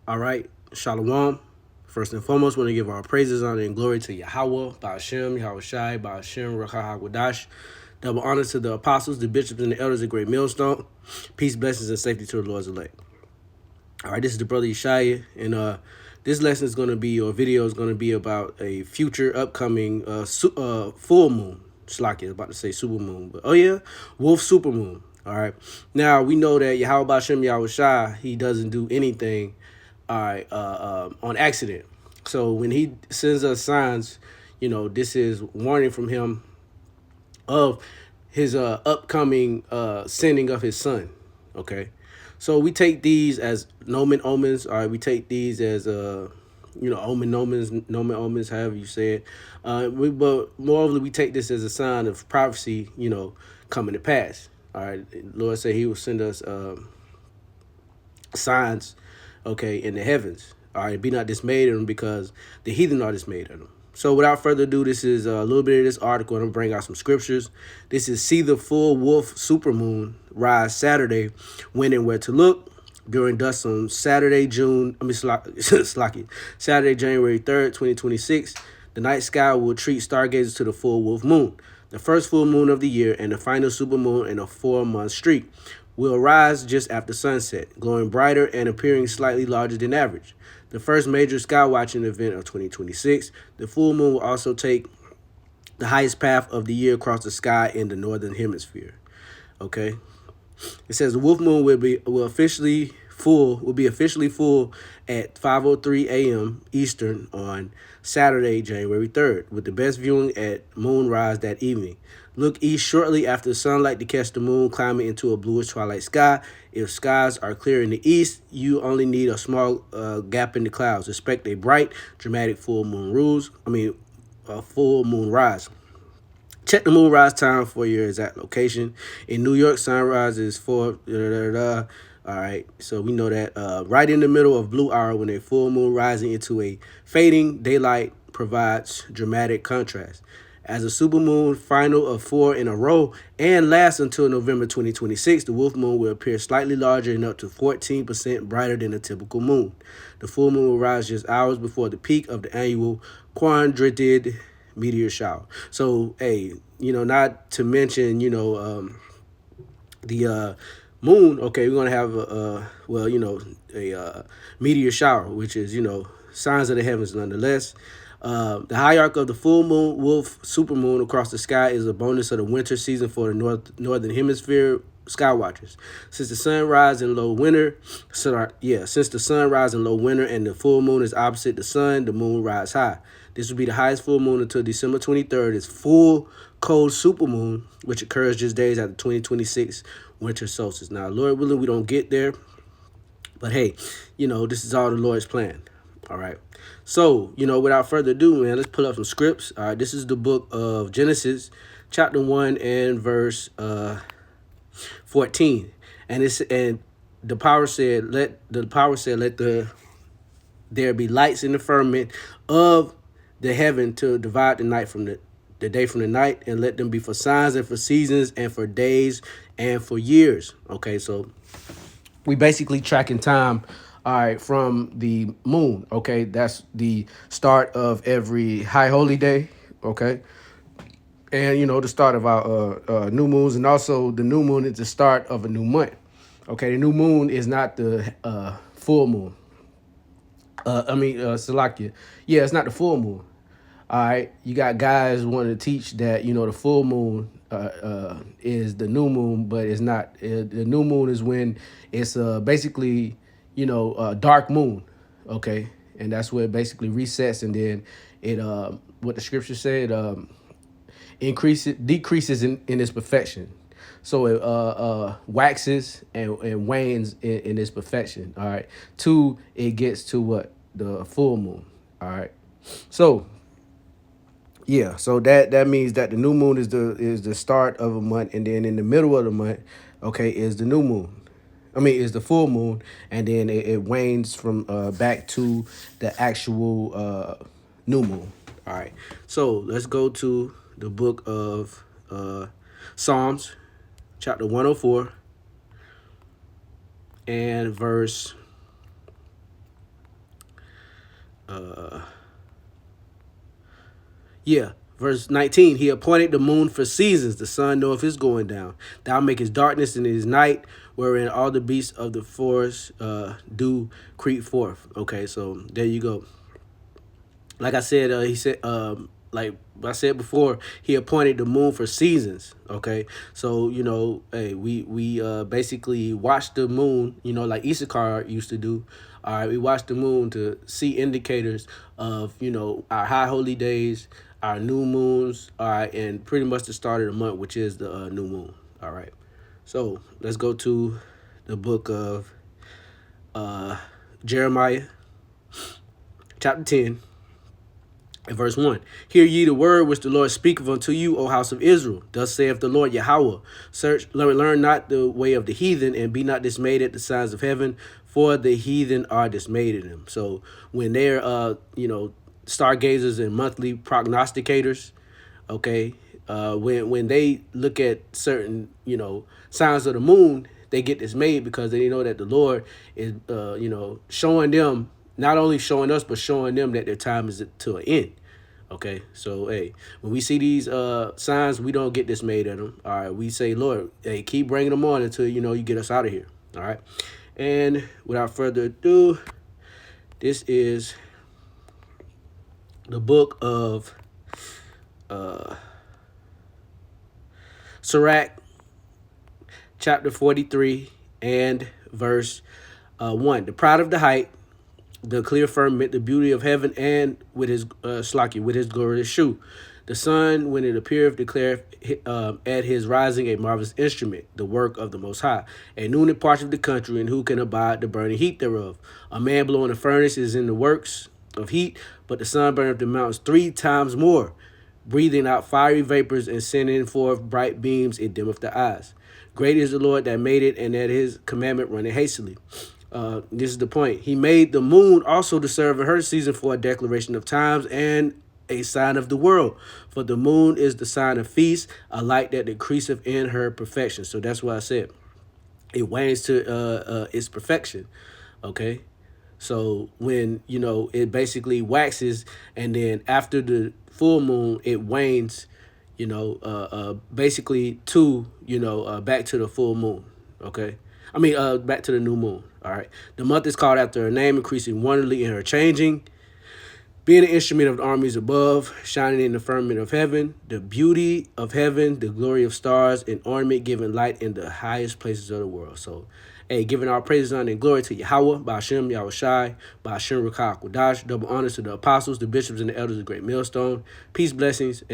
All right, Shalom. First and foremost, want to give our praises, honor, and glory to Yahweh, Ba'ashem, Yahweh Shai, Ba'ashem, Rakah HaKodash. Double honor to the apostles, the bishops, and the elders of Great Millstone. Peace, blessings, and safety to the Lord's elect. All right, this is the brother Yeshaya, and this lesson is going to be, or video is going to be about a future upcoming full moon. Slaki, I was about to say supermoon, but oh yeah, wolf supermoon. All right, now we know that Yahweh Ba'ashem, Yahweh Shai, he doesn't do anything on accident. So when he sends us signs, this is warning from him of his upcoming sending of his son. Okay, so we take these as nomen omens. All right, we take these as omen omens, nomen omens, however you say it. But moreover, we take this as a sign of prophecy, coming to pass. All right, Lord said He will send us signs, okay, in the heavens. All right, be not dismayed of them because the heathen are dismayed of them. So without further ado, this is a little bit of this article. I'm going to bring out some scriptures. This is see the full wolf supermoon rise Saturday, when and where to look. During dusk on Saturday, Saturday, January 3rd, 2026, the night sky will treat stargazers to the full wolf moon, the first full moon of the year and the final supermoon in a 4-month streak. Will rise just after sunset, glowing brighter and appearing slightly larger than average. The first major sky watching event of 2026, the full moon will also take the highest path of the year across the sky in the northern hemisphere. Okay, it says the wolf moon will be officially full at 5:03 a.m. Eastern on Saturday, January 3rd, with the best viewing at moonrise that evening. Look east shortly after sunlight to catch the moon climbing into a bluish twilight sky. If skies are clear in the east, you only need a small gap in the clouds. Expect a bright, dramatic full moon full moon rise. Check the moonrise time for your exact location. In New York, sunrise is 4. All right, so we know that right in the middle of blue hour when a full moon rising into a fading daylight provides dramatic contrast. As a supermoon final of 4 in a row and lasts until November 2026, the wolf moon will appear slightly larger and up to 14% brighter than a typical moon. The full moon will rise just hours before the peak of the annual quadranted meteor shower. So, hey, not to mention, the moon. Okay, we're gonna have a meteor shower, which is signs of the heavens nonetheless. The hierarchy of the full moon, wolf, supermoon across the sky is a bonus of the winter season for the northern hemisphere sky watchers. Since the sun rise in low winter, since the sun rise in low winter and the full moon is opposite the sun, the moon rise high. This will be the highest full moon until December 23rd. It's full cold supermoon, which occurs just days after 2026 winter solstice. Now, Lord willing, we don't get there, but hey, this is all the Lord's plan. All right. So, without further ado, man, let's pull up some scripts. All right, this is the book of Genesis, chapter 1 and verse 14. And the power said, let there be lights in the firmament of the heaven to divide the night from the day from the night, and let them be for signs and for seasons and for days and for years. Okay, so we basically tracking time, all right, from the moon. Okay, that's the start of every high holy day. Okay, and the start of our new moons, and also the new moon is the start of a new month. Okay, the new moon is not the full moon. Salakia. Yeah, it's not the full moon. All right, you got guys wanting to teach that the full moon is the new moon, but it's not. The new moon is when it's basically dark moon. Okay, and that's where it basically resets, and then it what the scripture said decreases in its perfection. So it waxes and wanes in its perfection. All right, till it gets to what? The full moon. All right, so yeah, so that means that the new moon is the start of a month, and then in the middle of the month, okay, is the new moon. Is the full moon, and then it wanes from back to the actual new moon. All right, so let's go to the book of Psalms, chapter 104, and verse uh Yeah, verse 19. He appointed the moon for seasons. The sun knoweth his going down. Thou makest darkness in his night, wherein all the beasts of the forest do creep forth. Okay, so there you go. Like I said, he said, like I said before, he appointed the moon for seasons. Okay, so hey, we basically watch the moon. Like Issachar used to do. All right, we watch the moon to see indicators of our high holy days, our new moons. All right, and pretty much the start of the month, which is the new moon. All right, so let's go to the book of Jeremiah, chapter 10. In verse 1, hear ye the word which the Lord speaketh unto you, O house of Israel. Thus saith the Lord Yahweh, learn not the way of the heathen, and be not dismayed at the signs of heaven, for the heathen are dismayed at them. So when they're, stargazers and monthly prognosticators, okay, when they look at certain, signs of the moon, they get dismayed because they know that the Lord is, showing them, not only showing us, but showing them that their time is to an end. Okay, so hey, when we see these signs, we don't get dismayed at them. All right, we say, Lord, hey, keep bringing them on until you get us out of here. All right, and without further ado, this is the book of Sirach, chapter 43 and verse 1. The pride of the height, the clear firmament, the beauty of heaven, and with his with his glorious shoe. The sun, when it appeareth, declareth at his rising a marvelous instrument, the work of the Most High. At noon it parcheth the country, and who can abide the burning heat thereof? A man blowing a furnace is in the works of heat, but the sun burneth the mountains 3 times more, breathing out fiery vapors and sending forth bright beams, it dimmeth the eyes. Great is the Lord that made it, and at his commandment runneth hastily. This is the point. He made the moon also to serve in her season for a declaration of times and a sign of the world. For the moon is the sign of feast, a light that decreaseth in her perfection. So that's why I said it wanes to its perfection. Okay. So when, it basically waxes, and then after the full moon, it wanes, basically to, back to the full moon. Okay. I mean, back to the new moon. All right. The month is called after her name, increasing wonderfully in her changing, being an instrument of the armies above, shining in the firmament of heaven, the beauty of heaven, the glory of stars, and ornament giving light in the highest places of the world. So, hey, giving our praises, honor, and glory to Yahweh, Ba'ashem, Yahweh Shai, Ba'ashem, Rakah, Kodash, double honors to the apostles, the bishops, and the elders of the great millstone. Peace, blessings, and